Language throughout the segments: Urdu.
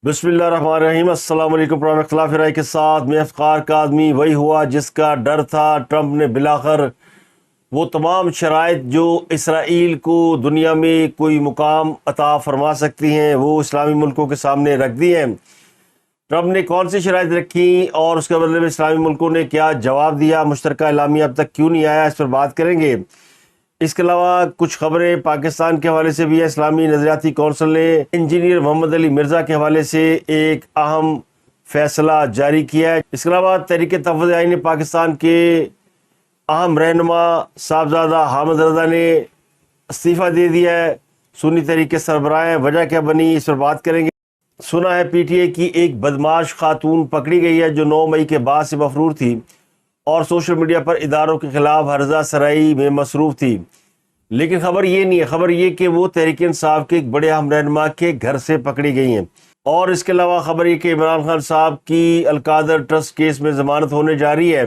بسم اللہ الرحمن الرحیم۔ السلام علیکم۔ پروگرام اختلاف رائے کے ساتھ میں افتخار کاظمی۔ وہی ہوا جس کا ڈر تھا، ٹرمپ نے بالآخر وہ تمام شرائط جو اسرائیل کو دنیا میں کوئی مقام عطا فرما سکتی ہیں وہ اسلامی ملکوں کے سامنے رکھ دی ہیں۔ ٹرمپ نے کون سی شرائط رکھی اور اس کے بدلے میں اسلامی ملکوں نے کیا جواب دیا، مشترکہ اعلامیہ اب تک کیوں نہیں آیا، اس پر بات کریں گے۔ اس کے علاوہ کچھ خبریں پاکستان کے حوالے سے بھی ہے۔ اسلامی نظریاتی کونسل نے انجینئر محمد علی مرزا کے حوالے سے ایک اہم فیصلہ جاری کیا ہے۔ اس کے علاوہ تحریک تحفظ آئین نے پاکستان کے اہم رہنما صاحبزادہ حامد رضا نے استعفیٰ دے دیا ہے۔ سنی تحریک کے سربراہ ہیں، وجہ کیا بنی، اس پر بات کریں گے۔ سنا ہے پی ٹی اے کی ایک بدمعاش خاتون پکڑی گئی ہے جو 9 مئی کے بعد سے مفرور تھی اور سوشل میڈیا پر اداروں کے خلاف ہرزہ سرائی میں مصروف تھی، لیکن خبر یہ نہیں ہے۔ خبر یہ کہ وہ تحریک انصاف کے ایک بڑے اہم رہنما کے گھر سے پکڑی گئی ہیں۔ اور اس کے علاوہ خبر یہ کہ عمران خان صاحب کی القادر ٹرسٹ کیس میں ضمانت ہونے جا رہی ہے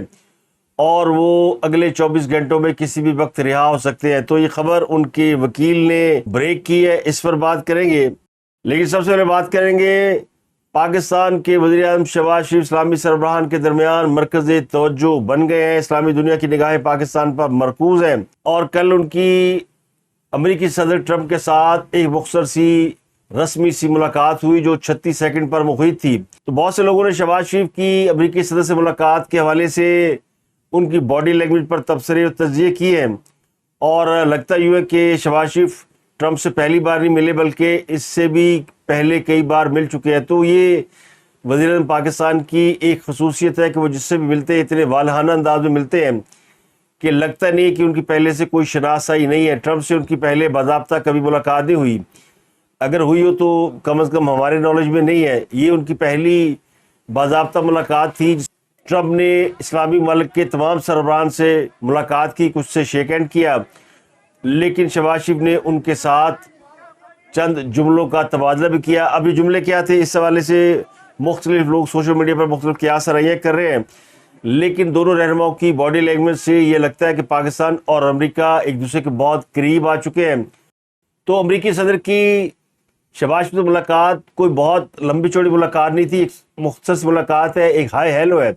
اور وہ اگلے 24 گھنٹوں میں کسی بھی وقت رہا ہو سکتے ہیں۔ تو یہ خبر ان کے وکیل نے بریک کی ہے، اس پر بات کریں گے۔ لیکن سب سے پہلے بات کریں گے پاکستان کے وزیر اعظم شہباز شریف اسلامی سربراہان کے درمیان مرکز توجہ بن گئے ہیں۔ اسلامی دنیا کی نگاہیں پاکستان پر مرکوز ہیں اور کل ان کی امریکی صدر ٹرمپ کے ساتھ ایک مختصر سی رسمی سی ملاقات ہوئی جو 36 سیکنڈ پر محیط تھی۔ تو بہت سے لوگوں نے شہباز شریف کی امریکی صدر سے ملاقات کے حوالے سے ان کی باڈی لینگویج پر تبصرے اور تجزیے کیے ہیں، اور لگتا یوں ہے کہ شہباز شریف ٹرمپ سے پہلی بار نہیں ملے بلکہ اس سے بھی پہلے کئی بار مل چکے ہیں۔ تو یہ وزیر اعظم پاکستان کی ایک خصوصیت ہے کہ وہ جس سے بھی ملتے ہیں اتنے والہانہ انداز میں ملتے ہیں کہ لگتا نہیں کہ ان کی پہلے سے کوئی شناسائی نہیں ہے۔ ٹرمپ سے ان کی پہلے باضابطہ کبھی ملاقات نہیں ہوئی، اگر ہوئی ہو تو کم از کم ہمارے نالج میں نہیں ہے۔ یہ ان کی پہلی باضابطہ ملاقات تھی۔ ٹرمپ نے اسلامی ممالک کے تمام سربراہان سے ملاقات کی، کچھ سے شیک ہینڈ کیا، لیکن شہباز شریف نے ان کے ساتھ چند جملوں کا تبادلہ بھی کیا۔ اب یہ جملے کیا تھے اس حوالے سے مختلف لوگ سوشل میڈیا پر مختلف قیاس رائیاں کر رہے ہیں، لیکن دونوں رہنماؤں کی باڈی لینگویج سے یہ لگتا ہے کہ پاکستان اور امریکہ ایک دوسرے کے بہت قریب آ چکے ہیں۔ تو امریکی صدر کی شہباز شریف سے ملاقات کوئی بہت لمبی چوڑی ملاقات نہیں تھی، ایک مختصر ملاقات ہے، ایک ہائی ہیلو ہے،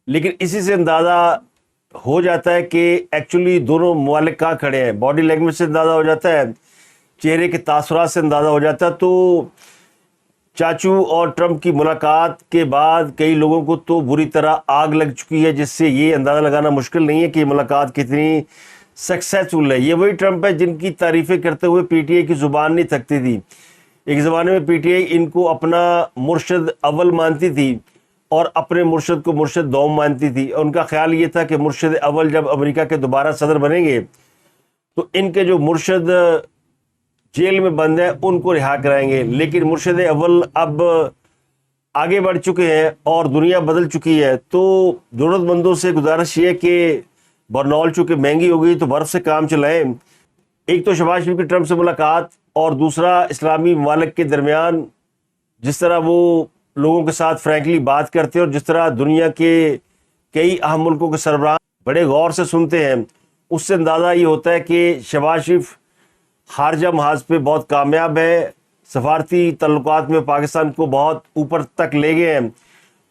لیکن اسی سے اندازہ ہو جاتا ہے کہ ایکچولی دونوں ممالک کہاں کھڑے ہیں۔ باڈی لینگویج سے اندازہ ہو جاتا ہے، چہرے کے تاثرات سے اندازہ ہو جاتا ہے۔ تو چاچو اور ٹرمپ کی ملاقات کے بعد کئی لوگوں کو تو بری طرح آگ لگ چکی ہے، جس سے یہ اندازہ لگانا مشکل نہیں ہے کہ یہ ملاقات کتنی سکسیسفل ہے۔ یہ وہی ٹرمپ ہے جن کی تعریفیں کرتے ہوئے پی ٹی اے کی زبان نہیں تھکتی تھی۔ ایک زمانے میں پی ٹی اے ان کو اپنا مرشد اول مانتی تھی اور اپنے مرشد کو مرشد دوم مانتی تھی۔ ان کا خیال یہ تھا کہ مرشد اول جب امریکہ کے دوبارہ صدر بنیں گے تو ان کے جو مرشد جیل میں بند ہیں ان کو رہا کرائیں گے، لیکن مرشد اول اب آگے بڑھ چکے ہیں اور دنیا بدل چکی ہے۔ تو ضرورت مندوں سے گزارش یہ ہے کہ برنول چونکہ مہنگی ہو گئی تو برف سے کام چلائیں۔ ایک تو شہباز شریف کی ٹرمپ سے ملاقات اور دوسرا اسلامی ممالک کے درمیان جس طرح وہ لوگوں کے ساتھ فرینکلی بات کرتے ہیں اور جس طرح دنیا کے کئی اہم ملکوں کے سربراہ بڑے غور سے سنتے ہیں، اس سے اندازہ یہ ہوتا ہے کہ شہباز شریف خارجہ محاذ پہ بہت کامیاب ہے، سفارتی تعلقات میں پاکستان کو بہت اوپر تک لے گئے ہیں،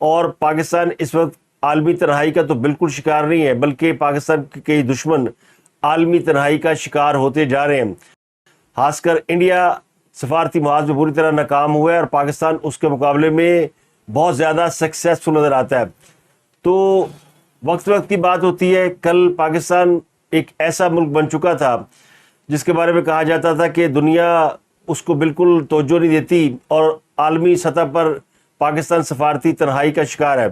اور پاکستان اس وقت عالمی تنہائی کا تو بالکل شکار نہیں ہے بلکہ پاکستان کے کئی دشمن عالمی تنہائی کا شکار ہوتے جا رہے ہیں۔ خاص کر انڈیا سفارتی محاذ میں بری طرح ناکام ہوا ہے اور پاکستان اس کے مقابلے میں بہت زیادہ سکسیسفل نظر آتا ہے۔ تو وقت کی بات ہوتی ہے، کل پاکستان ایک ایسا ملک بن چکا تھا جس کے بارے میں کہا جاتا تھا کہ دنیا اس کو بالکل توجہ نہیں دیتی اور عالمی سطح پر پاکستان سفارتی تنہائی کا شکار ہے۔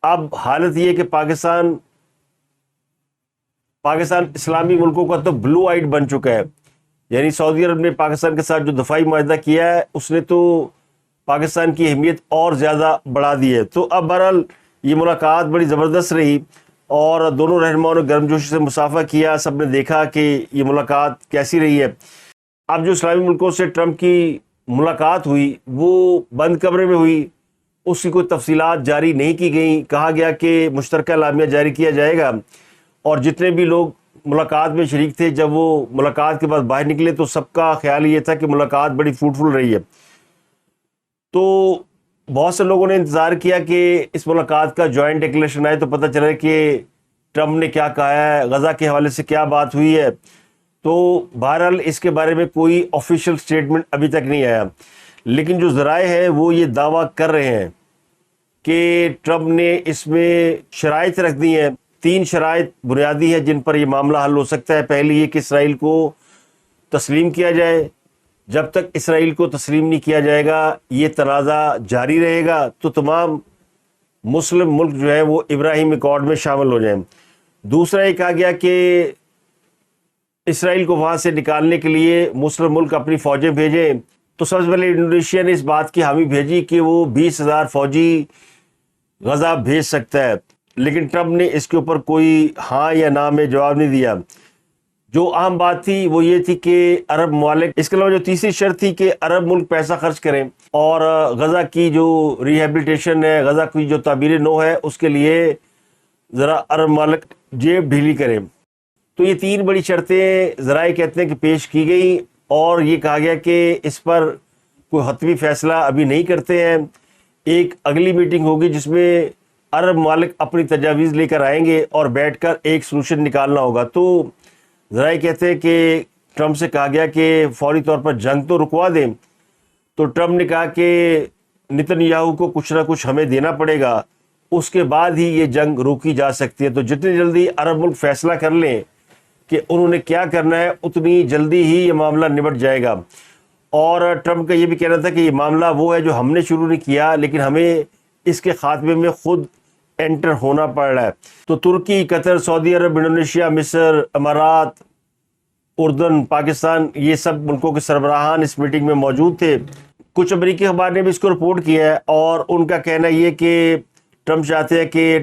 اب حالت یہ کہ پاکستان اسلامی ملکوں کا تو بلو آئیڈ بن چکا ہے، یعنی سعودی عرب نے پاکستان کے ساتھ جو دفاعی معاہدہ کیا ہے اس نے تو پاکستان کی اہمیت اور زیادہ بڑھا دی ہے۔ تو اب بہرحال یہ ملاقات بڑی زبردست رہی اور دونوں رہنماؤں نے گرم جوشی سے مسافہ کیا، سب نے دیکھا کہ یہ ملاقات کیسی رہی ہے۔ اب جو اسلامی ملکوں سے ٹرمپ کی ملاقات ہوئی وہ بند کمرے میں ہوئی، اس کی کوئی تفصیلات جاری نہیں کی گئیں۔ کہا گیا کہ مشترکہ اعلامیہ جاری کیا جائے گا، اور جتنے بھی لوگ ملاقات میں شریک تھے جب وہ ملاقات کے بعد باہر نکلے تو سب کا خیال یہ تھا کہ ملاقات بڑی فروٹفل رہی ہے۔ تو بہت سے لوگوں نے انتظار کیا کہ اس ملاقات کا جوائنٹ ڈکلیریشن آئے تو پتہ چلے کہ ٹرمپ نے کیا کہا ہے، غزہ کے حوالے سے کیا بات ہوئی ہے. تو بہرحال اس کے بارے میں کوئی آفیشیل سٹیٹمنٹ ابھی تک نہیں آیا، لیکن جو ذرائع ہیں وہ یہ دعویٰ کر رہے ہیں کہ ٹرمپ نے اس میں شرائط رکھ دی ہیں. 3 شرائط بنیادی ہیں جن پر یہ معاملہ حل ہو سکتا ہے. پہلی یہ کہ اسرائیل کو تسلیم کیا جائے. جب تک اسرائیل کو تسلیم نہیں کیا جائے گا یہ تنازع جاری رہے گا، تو تمام مسلم ملک جو ہے وہ ابراہیم ایکارڈ میں شامل ہو جائیں. دوسرا یہ کہا گیا کہ اسرائیل کو وہاں سے نکالنے کے لیے مسلم ملک اپنی فوجیں بھیجیں. تو سب سے پہلے انڈونیشیا نے اس بات کی حامی بھیجی کہ وہ 20,000 فوجی غزہ بھیج سکتا ہے، لیکن ٹرمپ نے اس کے اوپر کوئی ہاں یا نہ میں جواب نہیں دیا. جو اہم بات تھی وہ یہ تھی کہ عرب ممالک، اس کے علاوہ جو تیسری شرط تھی کہ عرب ملک پیسہ خرچ کریں اور غزہ کی جو ریہیبلیٹیشن ہے، غزہ کی جو تعبیر نو ہے، اس کے لیے ذرا عرب ممالک جیب ڈھیلی کریں. تو یہ 3 بڑی شرطیں ذرائع کہتے ہیں کہ پیش کی گئی، اور یہ کہا گیا کہ اس پر کوئی حتمی فیصلہ ابھی نہیں کرتے ہیں. ایک اگلی میٹنگ ہوگی جس میں عرب ممالک اپنی تجاویز لے کر آئیں گے اور بیٹھ کر ایک سلوشن نکالنا ہوگا. تو ذرائع کہتے ہیں کہ ٹرمپ سے کہا گیا کہ فوری طور پر جنگ تو رکوا دیں. تو ٹرمپ نے کہا کہ نتن یاہو کو کچھ نہ کچھ ہمیں دینا پڑے گا، اس کے بعد ہی یہ جنگ روکی جا سکتی ہے. تو جتنی جلدی عرب ملک فیصلہ کر لیں کہ انہوں نے کیا کرنا ہے، اتنی جلدی ہی یہ معاملہ نبٹ جائے گا. اور ٹرمپ کا یہ بھی کہنا تھا کہ یہ معاملہ وہ ہے جو ہم نے شروع نہیں کیا، لیکن ہمیں اس کے خاتمے میں خود انٹر ہونا پڑ رہا ہے. تو ترکی، قطر، سعودی عرب، انڈونیشیا، مصر، امارات، اردن، پاکستان، یہ سب ملکوں کے سربراہان اس میٹنگ میں موجود تھے. کچھ امریکی اخبار نے بھی اس کو رپورٹ کیا ہے، اور ان کا کہنا یہ کہ ٹرمپ چاہتے ہیں کہ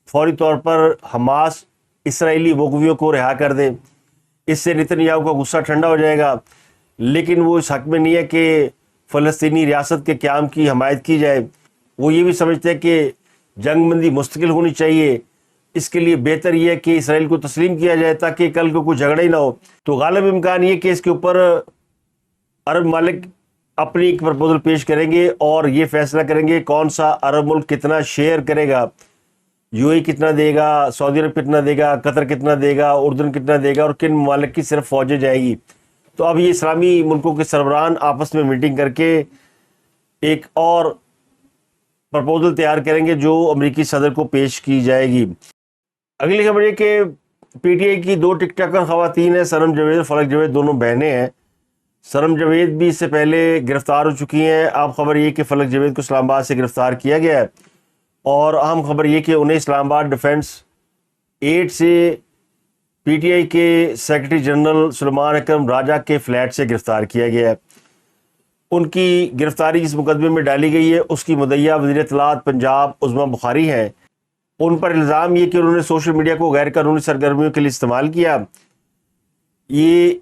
فوری طور پر حماس اسرائیلی مغویوں کو رہا کر دیں. اس سے نتن یاہو کا غصہ ٹھنڈا ہو جائے گا، لیکن وہ اس حق میں نہیں ہے کہ فلسطینی ریاست کے قیام کی حمایت کی جائے. وہ یہ بھی سمجھتے ہیں کہ جنگ بندی مستقل ہونی چاہیے. اس کے لیے بہتر یہ ہے کہ اسرائیل کو تسلیم کیا جائے تاکہ کل کو کوئی جھگڑا ہی نہ ہو. تو غالب امکان یہ کہ اس کے اوپر عرب ممالک اپنی ایک پرپوزل پیش کریں گے اور یہ فیصلہ کریں گے کون سا عرب ملک کتنا شیئر کرے گا. یو اے کتنا دے گا، سعودی عرب کتنا دے گا، قطر کتنا دے گا، اردن کتنا دے گا، اور کن ممالک کی صرف فوجیں جائیں گی. تو اب یہ اسلامی ملکوں کے سربراہان آپس میں میٹنگ کر کے ایک اور پرپوزل تیار کریں گے جو امریکی صدر کو پیش کی جائے گی. اگلی خبر یہ کہ پی ٹی آئی کی 2 ٹک ٹاکر خواتین ہیں، سنم جاوید اور فلک جاوید، دونوں بہنیں ہیں. سنم جاوید بھی اس سے پہلے گرفتار ہو چکی ہیں. اب خبر یہ کہ فلک جاوید کو اسلام آباد سے گرفتار کیا گیا ہے، اور اہم خبر یہ کہ انہیں اسلام آباد ڈیفنس 8 سے پی ٹی آئی کے سیکرٹری جنرل سلیمان اکرم راجہ کے فلیٹ سے گرفتار کیا گیا ہے. ان کی گرفتاری جس مقدمے میں ڈالی گئی ہے اس کی مدعیہ وزیر اطلاعات پنجاب عظمیٰ بخاری ہیں. ان پر الزام یہ کہ انہوں نے سوشل میڈیا کو غیر قانونی سرگرمیوں کے لیے استعمال کیا. یہ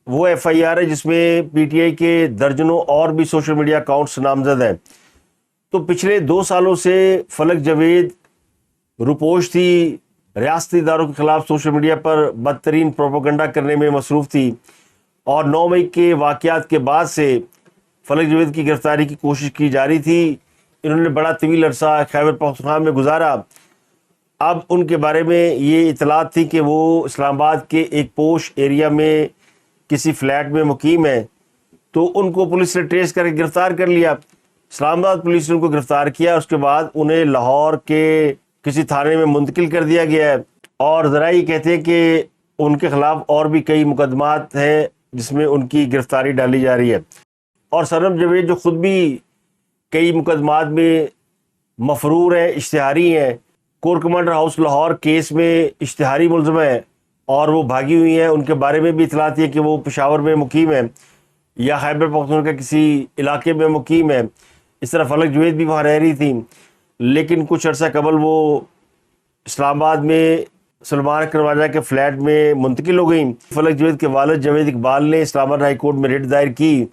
وہ ایف آئی آر ہے جس میں پی ٹی آئی کے درجنوں اور بھی سوشل میڈیا اکاؤنٹس نامزد ہیں. تو پچھلے 2 سالوں سے فلک جاوید روپوش تھی، ریاستی اداروں کے خلاف سوشل میڈیا پر بدترین پروپیگنڈا کرنے میں مصروف تھی، اور 9 مئی کے واقعات کے بعد سے فلک جاوید کی گرفتاری کی کوشش کی جا رہی تھی. انہوں نے بڑا طویل عرصہ خیبر پختونخوا میں گزارا. اب ان کے بارے میں یہ اطلاعات تھی کہ وہ اسلام آباد کے ایک پوش ایریا میں کسی فلیٹ میں مقیم ہے. تو ان کو پولیس نے ٹریس کر کے گرفتار کر لیا. اسلام آباد پولیس نے ان کو گرفتار کیا، اس کے بعد انہیں لاہور کے کسی تھانے میں منتقل کر دیا گیا ہے. اور ذرائع یہ کہتے ہیں کہ ان کے خلاف اور بھی کئی مقدمات ہیں جس میں ان کی گرفتاری ڈالی جا رہی ہے. اور سنم جاوید جو خود بھی کئی مقدمات میں مفرور ہیں، اشتہاری ہیں، corps commander house Lahore case میں اشتہاری ملزم ہیں اور وہ بھاگی ہوئی ہیں. ان کے بارے میں بھی اطلاعات ہے کہ وہ پشاور میں مقیم ہیں یا خیبر پختونخوا کے کسی علاقے میں مقیم ہے. اس طرح فلک جاوید بھی وہاں رہ رہی تھی، لیکن کچھ عرصہ قبل وہ اسلام آباد میں سلمان اکرم راجہ کے فلیٹ میں منتقل ہو گئیں. فلک جاوید کے والد جاوید اقبال نے اسلام آباد ہائی کورٹ میں ریٹ دائر کی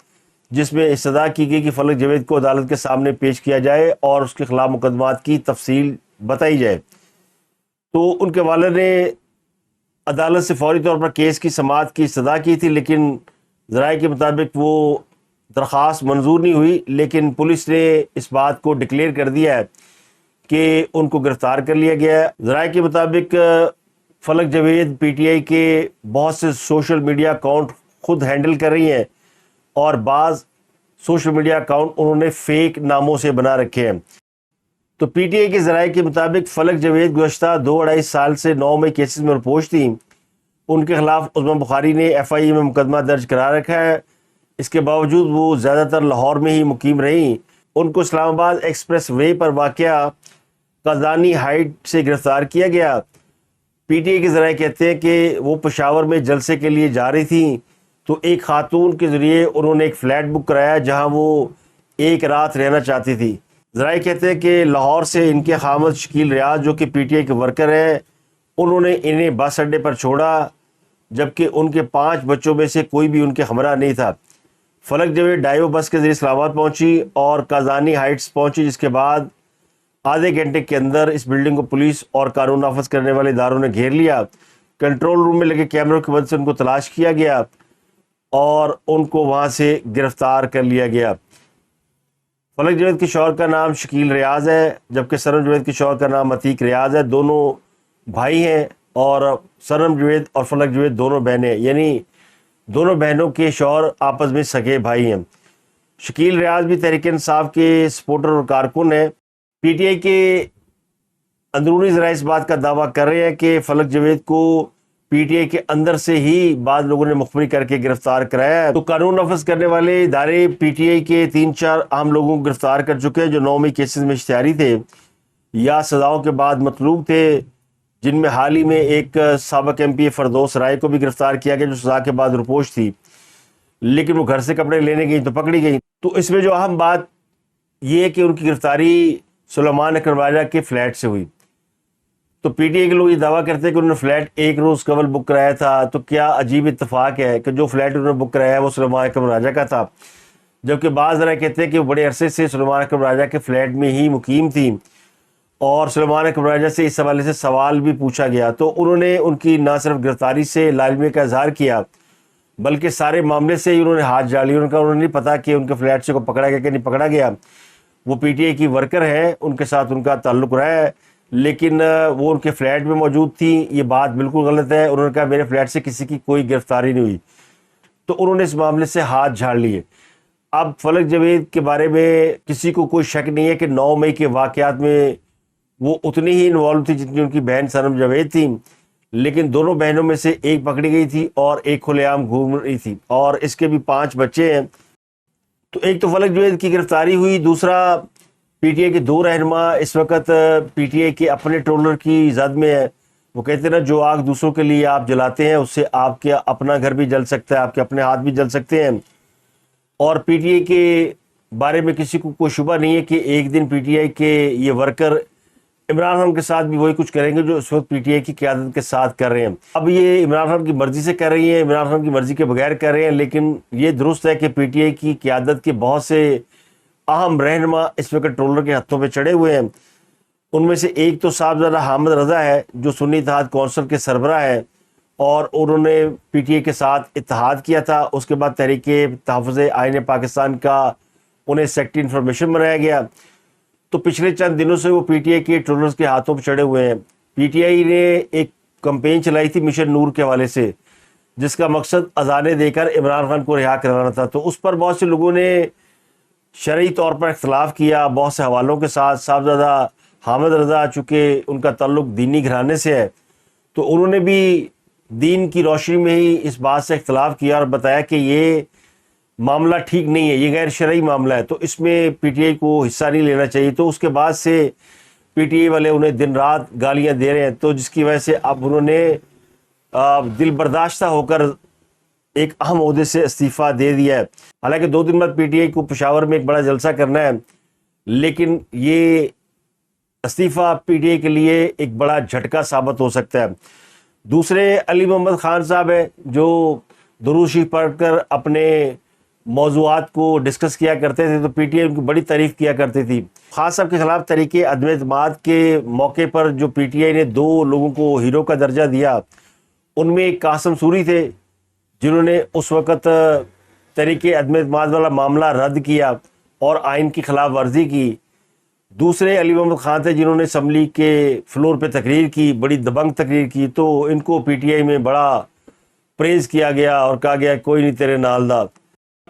جس میں استدعا کی گئی کہ فلک جاوید کو عدالت کے سامنے پیش کیا جائے اور اس کے خلاف مقدمات کی تفصیل بتائی جائے. تو ان کے والد نے عدالت سے فوری طور پر کیس کی سماعت کی استدعا کی تھی، لیکن ذرائع کے مطابق وہ درخواست منظور نہیں ہوئی، لیکن پولیس نے اس بات کو ڈکلیئر کر دیا ہے کہ ان کو گرفتار کر لیا گیا ہے۔ ذرائع کے مطابق فلک جاوید پی ٹی آئی کے بہت سے سوشل میڈیا اکاؤنٹ خود ہینڈل کر رہی ہیں، اور بعض سوشل میڈیا اکاؤنٹ انہوں نے فیک ناموں سے بنا رکھے ہیں۔ تو پی ٹی آئی کے ذرائع کے مطابق فلک جاوید گزشتہ 2-2.5 سال سے 9 مئی کیسز میں رپوش تھیں۔ ان کے خلاف عثمان بخاری نے ایف آئی اے میں مقدمہ درج کرا رکھا ہے۔ اس کے باوجود وہ زیادہ تر لاہور میں ہی مقیم رہیں۔ ان کو اسلام آباد ایکسپریس وے پر واقع قازانی ہائٹ سے گرفتار کیا گیا۔ پی ٹی آئی کے ذرائع کہتے ہیں کہ وہ پشاور میں جلسے کے لیے جا رہی تھیں، تو ایک خاتون کے ذریعے انہوں نے ایک فلیٹ بک کرایا جہاں وہ ایک رات رہنا چاہتی تھی۔ ذرائع کہتے ہیں کہ لاہور سے ان کے خامد شکیل ریاض جو کہ پی ٹی آئی کے ورکر ہیں، انہوں نے انہیں بس اڈے پر چھوڑا، جبکہ ان کے 5 بچوں میں سے کوئی بھی ان کے ہمراہ نہیں تھا۔ فلک جاوید ڈائیو بس کے ذریعے اسلام آباد پہنچی اور قازانی ہائٹس پہنچی، جس کے بعد آدھے گھنٹے کے اندر اس بلڈنگ کو پولیس اور قانون نافذ کرنے والے اداروں نے گھیر لیا۔ کنٹرول روم میں لگے کیمروں کی مدد سے ان کو تلاش کیا گیا اور ان کو وہاں سے گرفتار کر لیا گیا۔ فلک جاوید کے شوہر کا نام شکیل ریاض ہے، جبکہ سنم جاوید کے شوہر کا نام عتیق ریاض ہے۔ دونوں بھائی ہیں، اور سنم جاوید اور فلک جاوید دونوں بہنیں، یعنی دونوں بہنوں کے شوہر آپس میں سگے بھائی ہیں۔ شکیل ریاض بھی تحریک انصاف کے سپورٹر اور کارکن ہیں۔ پی ٹی آئی کے اندرونی ذرائع اس بات کا دعویٰ کر رہے ہیں کہ فلک جاوید کو پی ٹی آئی کے اندر سے ہی بعض لوگوں نے مخبری کر کے گرفتار کرایا ہے۔ تو قانون نافذ کرنے والے ادارے پی ٹی آئی کے 3-4 اہم لوگوں کو گرفتار کر چکے ہیں جو 9 مئی کیسز میں اشتہاری تھے یا سزاؤں کے بعد مطلوب تھے، جن میں حال ہی میں ایک سابق ایم پی اے فردوس رائے کو بھی گرفتار کیا گیا جو سزا کے بعد رپوش تھی، لیکن وہ گھر سے کپڑے لینے گئی تو پکڑی گئی۔ تو اس میں جو اہم بات یہ ہے کہ ان کی گرفتاری سلیمان اکرم راجہ کے فلیٹ سے ہوئی۔ تو پی ٹی آئی کے لوگ یہ دعویٰ کرتے ہیں کہ انہوں نے فلیٹ ایک روز قبل بک کرایا تھا۔ تو کیا عجیب اتفاق ہے کہ جو فلیٹ انہوں نے بک کرایا ہے وہ سلیمان اکرم راجہ کا تھا، جبکہ بعض ذرائع کہتے ہیں کہ وہ بڑے عرصے سے سلیمان اکرم راجہ کے فلیٹ میں ہی مقیم تھی، اور سلیمان اکرم راجہ سے اس حوالے سے سوال بھی پوچھا گیا تو انہوں نے ان کی نہ صرف گرفتاری سے لاعلمی کا اظہار کیا، بلکہ سارے معاملے سے ہی انہوں نے ہاتھ جاڑ لیا۔ انہوں نے نہیں پتا کہ ان کے فلیٹ سے کو پکڑا گیا کہ نہیں پکڑا گیا۔ وہ پی ٹی آئی کی ورکر ہیں، ان کے ساتھ ان کا تعلق رہا ہے، لیکن وہ ان کے فلیٹ میں موجود تھیں، یہ بات بالکل غلط ہے۔ انہوں نے کہا میرے فلیٹ سے کسی کی کوئی گرفتاری نہیں ہوئی، تو انہوں نے اس معاملے سے ہاتھ جھاڑ لیے۔ اب فلک جاوید کے بارے میں کسی کو کوئی شک نہیں ہے کہ 9 مئی کے واقعات میں وہ اتنی ہی انوالو تھی جتنی ان کی بہن سنم جاوید تھی، لیکن دونوں بہنوں میں سے ایک پکڑی گئی تھی اور ایک کھلے عام گھوم رہی تھی، اور اس کے بھی 5 بچے ہیں۔ تو ایک تو فلک جاوید کی گرفتاری ہوئی، دوسرا پی ٹی آئی کے 2 رہنما اس وقت پی ٹی آئی کے اپنے ٹرولر کی زد میں ہے۔ وہ کہتے ہیں نا، جو آگ دوسروں کے لیے آپ جلاتے ہیں اس سے آپ کے اپنا گھر بھی جل سکتا ہے، آپ کے اپنے ہاتھ بھی جل سکتے ہیں۔ اور پی ٹی آئی کے بارے میں کسی کو کوئی شبہ نہیں ہے کہ ایک دن پی ٹی آئی کے یہ ورکر عمران خان کے ساتھ بھی وہی کچھ کریں گے جو اس وقت پی ٹی آئی کی قیادت کے ساتھ کر رہے ہیں۔ اب یہ عمران خان کی مرضی سے کر رہی ہیں، عمران خان کی مرضی کے بغیر کر رہے ہیں، لیکن یہ درست ہے کہ پی ٹی آئی کی قیادت کے بہت سے اہم رہنما اس وقت ٹرولر کے ہتھوں پہ چڑھے ہوئے ہیں۔ ان میں سے ایک تو صاحبزادہ حامد رضا ہے جو سنی اتحاد کونسل کے سربراہ ہے، اور انہوں نے پی ٹی آئی کے ساتھ اتحاد کیا تھا۔ اس کے بعد تحریک تحفظ آئین پاکستان کا انہیں سیکٹری انفارمیشن بنایا گیا۔ تو پچھلے چند دنوں سے وہ پی ٹی آئی کے ٹرولرز کے ہاتھوں پہ چڑھے ہوئے ہیں۔ پی ٹی آئی نے ایک کمپین چلائی تھی مشن نور کے حوالے سے، جس کا مقصد اذانیں دے کر عمران خان کو رہا کرانا تھا۔ تو اس پر بہت سے لوگوں نے شرعی طور پر اختلاف کیا بہت سے حوالوں کے ساتھ۔ صاحبزادہ حامد رضا چونکہ ان کا تعلق دینی گھرانے سے ہے، تو انہوں نے بھی دین کی روشنی میں ہی اس بات سے اختلاف کیا اور بتایا کہ یہ معاملہ ٹھیک نہیں ہے، یہ غیر شرعی معاملہ ہے، تو اس میں پی ٹی آئی کو حصہ نہیں لینا چاہیے۔ تو اس کے بعد سے پی ٹی آئی والے انہیں دن رات گالیاں دے رہے ہیں، تو جس کی وجہ سے اب انہوں نے دل برداشتہ ہو کر ایک اہم عہدے سے استعفیٰ دے دیا ہے۔ حالانکہ 2 دن بعد پی ٹی آئی کو پشاور میں ایک بڑا جلسہ کرنا ہے، لیکن یہ استعفیٰ پی ٹی آئی کے لیے ایک بڑا جھٹکا ثابت ہو سکتا ہے۔ دوسرے علی محمد خان صاحب ہیں جو درود شریف پڑھ کر اپنے موضوعات کو ڈسکس کیا کرتے تھے، تو پی ٹی آئی ان کی بڑی تعریف کیا کرتی تھی۔ خان صاحب کے خلاف تحریک عدم اعتماد کے موقع پر جو پی ٹی آئی نے 2 لوگوں کو ہیرو کا درجہ دیا، ان میں ایک قاسم سوری تھے جنہوں نے اس وقت طریقے عدم اعتماد والا معاملہ رد کیا اور آئین کی خلاف ورزی کی۔ دوسرے علی محمد خان تھے جنہوں نے اسمبلی کے فلور پہ تقریر کی، بڑی دبنگ تقریر کی، تو ان کو پی ٹی آئی میں بڑا پریز کیا گیا اور کہا گیا کوئی نہیں تیرے نال دا۔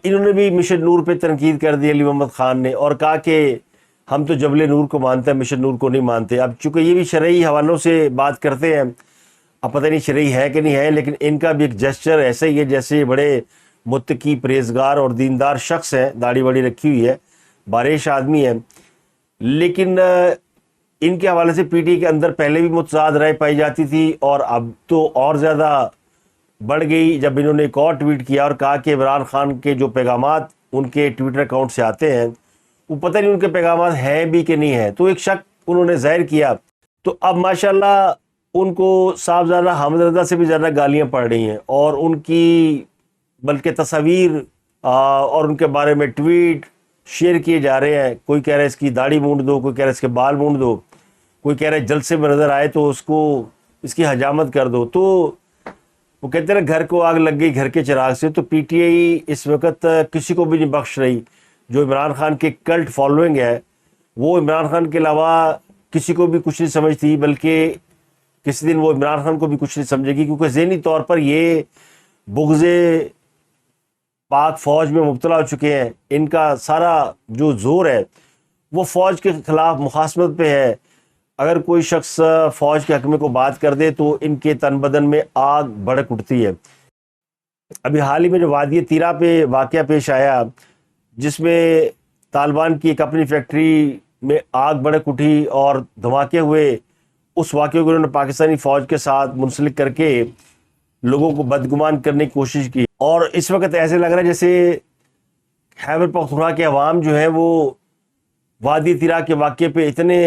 انہوں نے بھی مشن نور پہ تنقید کر دی علی محمد خان نے، اور کہا کہ ہم تو جبل نور کو مانتے ہیں، مشن نور کو نہیں مانتے۔ اب چونکہ یہ بھی شرعی حوالوں سے بات کرتے ہیں، اب پتہ نہیں شرعی ہے کہ نہیں ہے، لیکن ان کا بھی ایک جسچر ایسا ہی ہے جیسے بڑے متقی پرہیزگار اور دیندار شخص ہیں، داڑھی واڑی رکھی ہوئی ہے، باریش آدمی ہے، لیکن ان کے حوالے سے پی ٹی آئی کے اندر پہلے بھی متضاد رائے پائی جاتی تھی، اور اب تو اور زیادہ بڑھ گئی جب انہوں نے ایک اور ٹویٹ کیا اور کہا کہ عمران خان کے جو پیغامات ان کے ٹویٹر اکاؤنٹ سے آتے ہیں وہ پتہ نہیں ان کے پیغامات ہیں بھی کہ نہیں ہیں، تو ایک شک انہوں نے ظاہر کیا۔ تو اب ماشاءاللہ ان کو صاحبزادہ حامد رضا سے بھی زیادہ گالیاں پڑ رہی ہیں، اور ان کی بلکہ تصاویر اور ان کے بارے میں ٹویٹ شیئر کیے جا رہے ہیں۔ کوئی کہہ رہا ہے اس کی داڑھی مونڈ دو، کوئی کہہ رہا ہے اس کے بال مونڈ دو، کوئی کہہ رہا ہے جلسے میں نظر آئے تو اس کی حجامت کر دو۔ تو وہ کہتے ہیں گھر کو آگ لگ گئی گھر کے چراغ سے۔ تو پی ٹی آئی اس وقت کسی کو بھی نہیں بخش رہی۔ جو عمران خان کے کلٹ فالوئنگ ہے وہ عمران خان کے علاوہ کسی کو بھی کچھ نہیں سمجھتی، بلکہ کسی دن وہ عمران خان کو بھی کچھ نہیں سمجھے گی، کیونکہ ذہنی طور پر یہ بغض پاک فوج میں مبتلا ہو چکے ہیں۔ ان کا سارا جو زور ہے وہ فوج کے خلاف مخاصمت پہ ہے۔ اگر کوئی شخص فوج کے حق میں کو بات کر دے تو ان کے تن بدن میں آگ بھڑک اٹھتی ہے۔ ابھی حال ہی میں جو وادی تیرا پہ واقعہ پیش آیا جس میں طالبان کی ایک اپنی فیکٹری میں آگ بھڑک اٹھی اور دھماکے ہوئے، اس واقعے کو انہوں نے پاکستانی فوج کے ساتھ منسلک کر کے لوگوں کو بدگمان کرنے کی کوشش کی، اور اس وقت ایسے لگ رہا ہے جیسے خیبر پختونخوا کے عوام جو ہیں وہ وادی تیرا کے واقعے پہ اتنے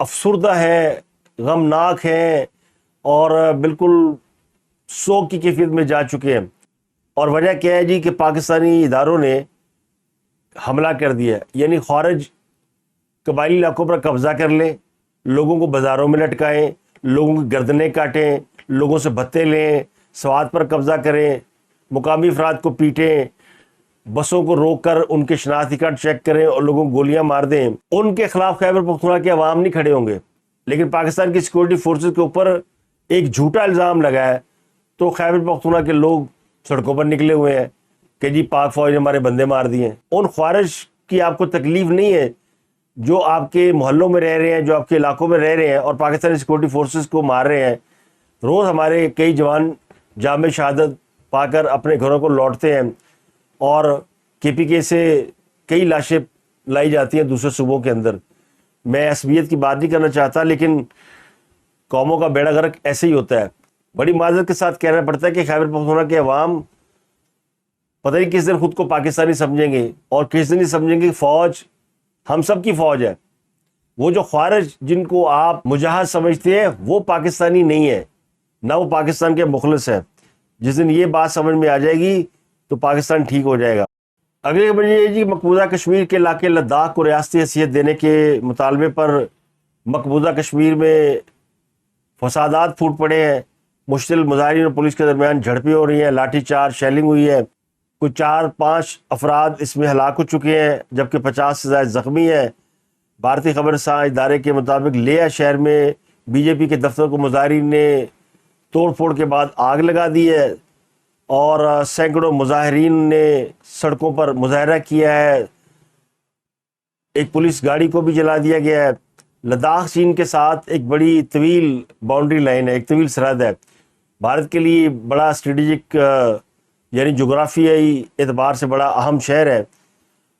افسردہ ہیں، غمناک ہیں، اور بالکل سوگ کی کیفیت میں جا چکے ہیں۔ اور وجہ کیا ہے جی کہ پاکستانی اداروں نے حملہ کر دیا، یعنی خارج قبائلی علاقوں پر قبضہ کر لیں، لوگوں کو بازاروں میں لٹکائیں، لوگوں کی گردنیں کاٹیں، لوگوں سے بھتے لیں، سواد پر قبضہ کریں، مقامی افراد کو پیٹیں، بسوں کو روک کر ان کے شناختی کارڈ چیک کریں اور لوگوں کو گولیاں مار دیں۔ ان کے خلاف خیبر پختونخوا کے عوام نہیں کھڑے ہوں گے، لیکن پاکستان کی سیکورٹی فورسز کے اوپر ایک جھوٹا الزام لگا ہے تو خیبر پختونخوا کے لوگ سڑکوں پر نکلے ہوئے ہیں کہ جی پاک فوج نے ہمارے بندے مار دیے ہیں۔ ان خوارج کی آپ کو تکلیف نہیں ہے جو آپ کے محلوں میں رہ رہے ہیں، جو آپ کے علاقوں میں رہ رہے ہیں اور پاکستانی سیکورٹی فورسز کو مار رہے ہیں۔ روز ہمارے کئی جوان جام شہادت پا کر اپنے گھروں کو لوٹتے ہیں، اور کے پی کے سے کئی لاشیں لائی جاتی ہیں دوسرے صوبوں کے اندر۔ میں عصبیت کی بات نہیں کرنا چاہتا، لیکن قوموں کا بیڑا غرق ایسے ہی ہوتا ہے۔ بڑی معذرت کے ساتھ کہنا پڑتا ہے کہ خیبر پختونخوا کے عوام پتہ نہیں کس دن خود کو پاکستانی سمجھیں گے اور کس دن ہی سمجھیں گے کہ فوج ہم سب کی فوج ہے۔ وہ جو خوارج جن کو آپ مجاہد سمجھتے ہیں وہ پاکستانی نہیں ہے، نہ وہ پاکستان کے مخلص ہیں۔ جس دن یہ بات سمجھ میں آ جائے گی تو پاکستان ٹھیک ہو جائے گا۔ اگلی خبر یہ جی مقبوضہ کشمیر کے علاقے لداخ کو ریاستی حیثیت دینے کے مطالبے پر مقبوضہ کشمیر میں فسادات پھوٹ پڑے ہیں۔ مشتعل مظاہرین اور پولیس کے درمیان جھڑپیں ہو رہی ہیں، لاٹھی چارج شیلنگ ہوئی ہے، کچھ 4-5 افراد اس میں ہلاک ہو چکے ہیں جبکہ 50 سے زائد زخمی ہیں۔ بھارتی خبر رساں ادارے کے مطابق لیہ شہر میں بی جے پی کے دفتر کو مظاہرین نے توڑ پھوڑ کے بعد آگ لگا دی ہے، اور سینکڑوں مظاہرین نے سڑکوں پر مظاہرہ کیا ہے، ایک پولیس گاڑی کو بھی جلا دیا گیا ہے۔ لداخ چین کے ساتھ ایک بڑی طویل باؤنڈری لائن ہے، ایک طویل سرحد ہے، بھارت کے لیے بڑا اسٹریٹجک یعنی جغرافیائی اعتبار سے بڑا اہم شہر ہے،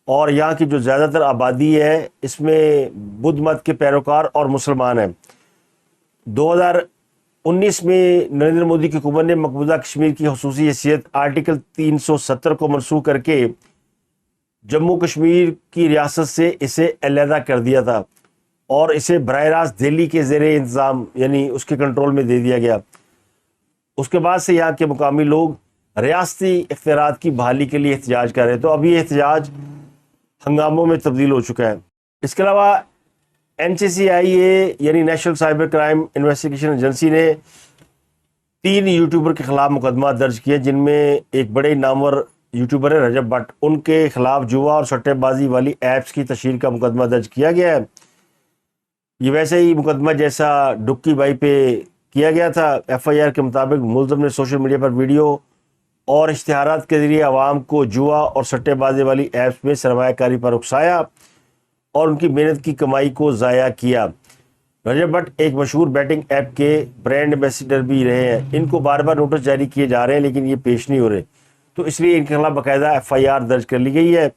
اور یہاں کی جو زیادہ تر آبادی ہے اس میں بدھ مت کے پیروکار اور مسلمان ہیں۔ 2019 میں نریندر مودی کی حکومت نے مقبوضہ کشمیر کی خصوصی حیثیت آرٹیکل 370 کو منسوخ کر کے جموں کشمیر کی ریاست سے اسے علیحدہ کر دیا تھا، اور اسے براہ راست دہلی کے زیر انتظام یعنی اس کے کنٹرول میں دے دیا گیا۔ اس کے بعد سے یہاں کے مقامی لوگ ریاستی اختیارات کی بحالی کے لیے احتجاج کر رہے ہیں، تو اب یہ احتجاج ہنگاموں میں تبدیل ہو چکا ہے۔ اس کے علاوہ NCCIA یعنی national cyber crime investigation agency نے 3 یوٹیوبر کے خلاف مقدمہ درج کیا، جن میں ایک بڑے نامور یوٹیوبر ہے رجب بٹ، ان کے خلاف جوا اور سٹے بازی والی ایپس کی تشہیر کا مقدمہ درج کیا گیا ہے۔ یہ ویسے ہی مقدمہ جیسا ڈکی بھائی پہ کیا گیا تھا۔ ایف آئی آر کے مطابق ملزم نے سوشل میڈیا پر ویڈیو اور اشتہارات کے ذریعے عوام کو جوا اور سٹے بازی والی ایپس میں سرمایہ کاری پر اکسایا اور ان کی محنت کی کمائی کو ضائع کیا۔ رجب بٹ ایک مشہور بیٹنگ ایپ کے برانڈ ایمبیسیڈر بھی رہے ہیں۔ ان کو بار بار نوٹس جاری کیے جا رہے ہیں لیکن یہ پیش نہیں ہو رہے، تو اس لیے ان کے خلاف باقاعدہ ایف آئی آر درج کر لی گئی ہے۔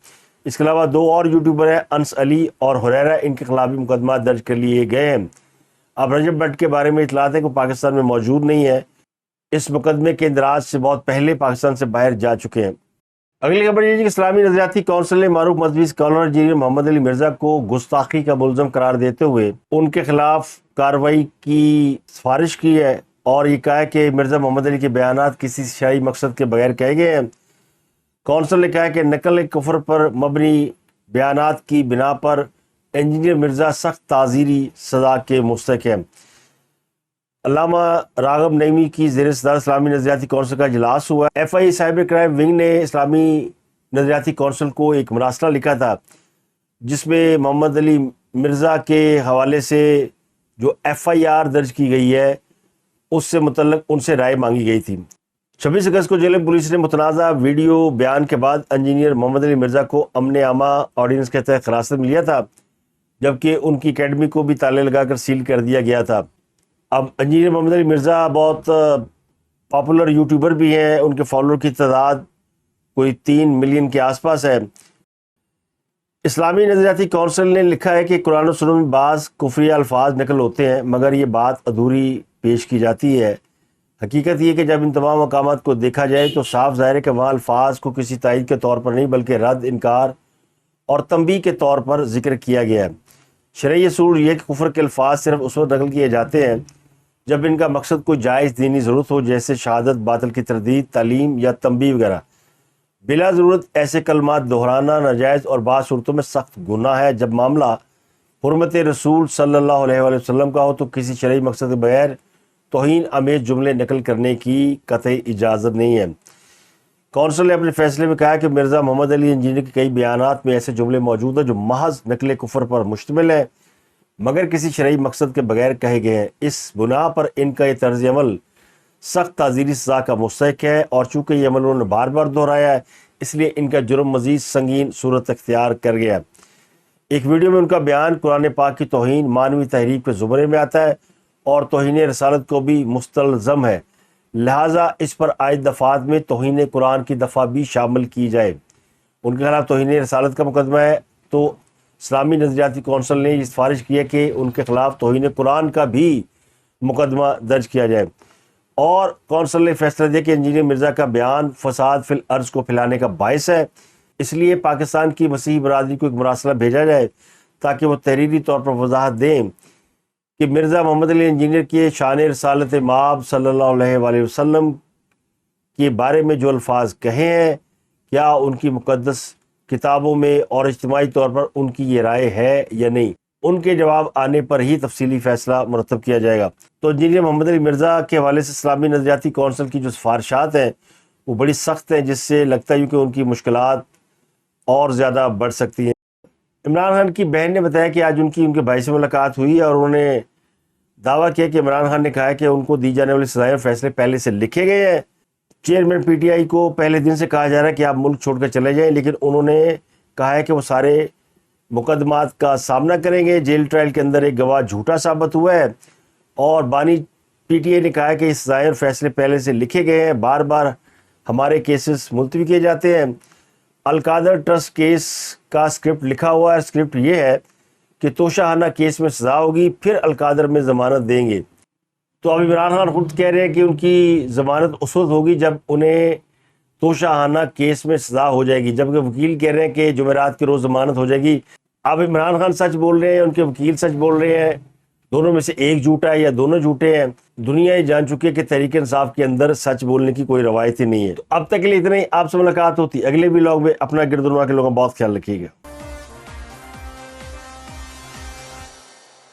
اس کے علاوہ 2 اور یوٹیوبر ہیں، انس علی اور حریرہ، ان کے خلاف بھی مقدمات درج کر لیے گئے ہیں۔ اب رجب بٹ کے بارے میں اطلاعات ہے کہ وہ پاکستان میں موجود نہیں ہے، اس مقدمے کے اندراج سے بہت پہلے پاکستان سے باہر جا چکے ہیں۔ اگلی خبر یہ ہے کہ اسلامی نظریاتی کونسل نے معروف مذہبی اسکالر انجینئر محمد علی مرزا کو گستاخی کا ملزم قرار دیتے ہوئے ان کے خلاف کارروائی کی سفارش کی ہے اور یہ کہا ہے کہ مرزا محمد علی کے بیانات کسی شرعی مقصد کے بغیر کہے گئے ہیں۔ کونسل نے کہا کہ نقل کفر پر مبنی بیانات کی بنا پر انجینئر مرزا سخت تعزیری سزا کے مستحق ہیں۔ علامہ راغب نعیمی کی زیر صدارت اسلامی نظریاتی کونسل کا اجلاس ہوا۔ ایف آئی سائبر کرائم ونگ نے اسلامی نظریاتی کونسل کو ایک مراسلہ لکھا تھا جس میں محمد علی مرزا کے حوالے سے جو ایف آئی آر درج کی گئی ہے اس سے متعلق ان سے رائے مانگی گئی تھی۔ 26 اگست کو جیلم پولیس نے متنازع ویڈیو بیان کے بعد انجینئر محمد علی مرزا کو امن عامہ آرڈیننس کے تحت حراست میں لیا تھا، جبکہ ان کی اکیڈمی کو بھی تالے لگا کر سیل کر دیا گیا تھا۔ اب انجینئر محمد علی مرزا بہت پاپولر یوٹیوبر بھی ہیں، ان کے فالوور کی تعداد کوئی 3 ملین کے آس پاس ہے۔ اسلامی نظریاتی کونسل نے لکھا ہے کہ قرآن و سنت میں بعض کفری الفاظ نقل ہوتے ہیں مگر یہ بات ادھوری پیش کی جاتی ہے۔ حقیقت یہ کہ جب ان تمام مقامات کو دیکھا جائے تو صاف ظاہر ہے کہ وہاں الفاظ کو کسی تائید کے طور پر نہیں بلکہ رد، انکار اور تنبیہ کے طور پر ذکر کیا گیا ہے۔ شرعی اصول یہ کہ کفر کے الفاظ صرف اس وقت نقل کیے جاتے ہیں جب ان کا مقصد کوئی جائز دینی ضرورت ہو، جیسے شہادت، باطل کی تردید، تعلیم یا تنبیہ وغیرہ۔ بلا ضرورت ایسے کلمات دہرانا ناجائز اور بعض صورتوں میں سخت گناہ ہے۔ جب معاملہ حرمت رسول صلی اللہ علیہ وآلہ وسلم کا ہو تو کسی شرعی مقصد کے بغیر توہین آمیز جملے نقل کرنے کی قطعی اجازت نہیں ہے۔ کونسل نے اپنے فیصلے میں کہا کہ مرزا محمد علی انجینئر کے کئی بیانات میں ایسے جملے موجود ہیں جو محض نقل کفر پر مشتمل ہیں مگر کسی شرعی مقصد کے بغیر کہے گئے ہیں۔ اس بنا پر ان کا یہ طرز عمل سخت تعزیری سزا کا مستحق ہے اور چونکہ یہ عمل انہوں نے بار بار دہرایا ہے اس لیے ان کا جرم مزید سنگین صورت اختیار کر گیا۔ ایک ویڈیو میں ان کا بیان قرآن پاک کی توہین معنوی تحریف کے زمرے میں آتا ہے اور توہین رسالت کو بھی مستلزم ہے، لہٰذا اس پر عائد دفعات میں توہین قرآن کی دفعہ بھی شامل کی جائے۔ ان کے خلاف توہین رسالت کا مقدمہ ہے تو اسلامی نظریاتی کونسل نے یہ سفارش کی ہے کہ ان کے خلاف توہین قرآن کا بھی مقدمہ درج کیا جائے، اور کونسل نے فیصلہ دیا کہ انجینئر مرزا کا بیان فساد فی الارض کو پھیلانے کا باعث ہے، اس لیے پاکستان کی مسیحی برادری کو ایک مراسلہ بھیجا جائے تاکہ وہ تحریری طور پر وضاحت دیں کہ مرزا محمد علی انجینئر کی شان رسالت مآب صلی اللہ علیہ وآلہ وسلم کے بارے میں جو الفاظ کہے ہیں کیا ان کی مقدس کتابوں میں اور اجتماعی طور پر ان کی یہ رائے ہے یا نہیں۔ ان کے جواب آنے پر ہی تفصیلی فیصلہ مرتب کیا جائے گا۔ تو انجینئر محمد علی مرزا کے حوالے سے اسلامی نظریاتی کونسل کی جو سفارشات ہیں وہ بڑی سخت ہیں، جس سے لگتا ہے کہ ان کی مشکلات اور زیادہ بڑھ سکتی ہیں۔ عمران خان کی بہن نے بتایا کہ آج ان کے بھائی سے ملاقات ہوئی اور انہوں نے دعویٰ کیا کہ عمران خان نے کہا ہے کہ ان کو دی جانے والی سزائیں اور فیصلے پہلے سے لکھے گئے ہیں۔ چیئرمین پی ٹی آئی کو پہلے دن سے کہا جا رہا ہے کہ آپ ملک چھوڑ کر چلے جائیں، لیکن انہوں نے کہا ہے کہ وہ سارے مقدمات کا سامنا کریں گے۔ جیل ٹرائل کے اندر ایک گواہ جھوٹا ثابت ہوا ہے اور بانی پی ٹی آئی نے کہا ہے کہ سزائیں اور فیصلے پہلے سے لکھے گئے ہیں، بار بار ہمارے کیسز ملتوی کیے جاتے ہیں۔ القادر ٹرسٹ کیس کا اسکرپٹ لکھا ہوا ہے، اسکرپٹ یہ ہے کہ توشہ کیس میں سزا ہوگی پھر القادر میں ضمانت دیں گے۔ تو اب عمران خان خود کہہ رہے ہیں کہ ان کی ضمانت اس وقت ہوگی جب انہیں توشہ کیس میں سزا ہو جائے گی، جبکہ وکیل کہہ رہے ہیں کہ جمعرات کے روز ضمانت ہو جائے گی۔ اب عمران خان سچ بول رہے ہیں، ان کے وکیل سچ بول رہے ہیں، دونوں میں سے ایک جھوٹا ہے یا دونوں جھوٹے ہیں؟ دنیا یہ جان چکی ہے کہ تحریک انصاف کے اندر سچ بولنے کی کوئی روایت ہی نہیں ہے۔ تو اب تک کے لیے اتنا ہی، آپ سے ملاقات ہوتی اگلے ولاگ میں۔ اپنا گرد و نواح کے لوگوں کا بہت خیال رکھیے گا۔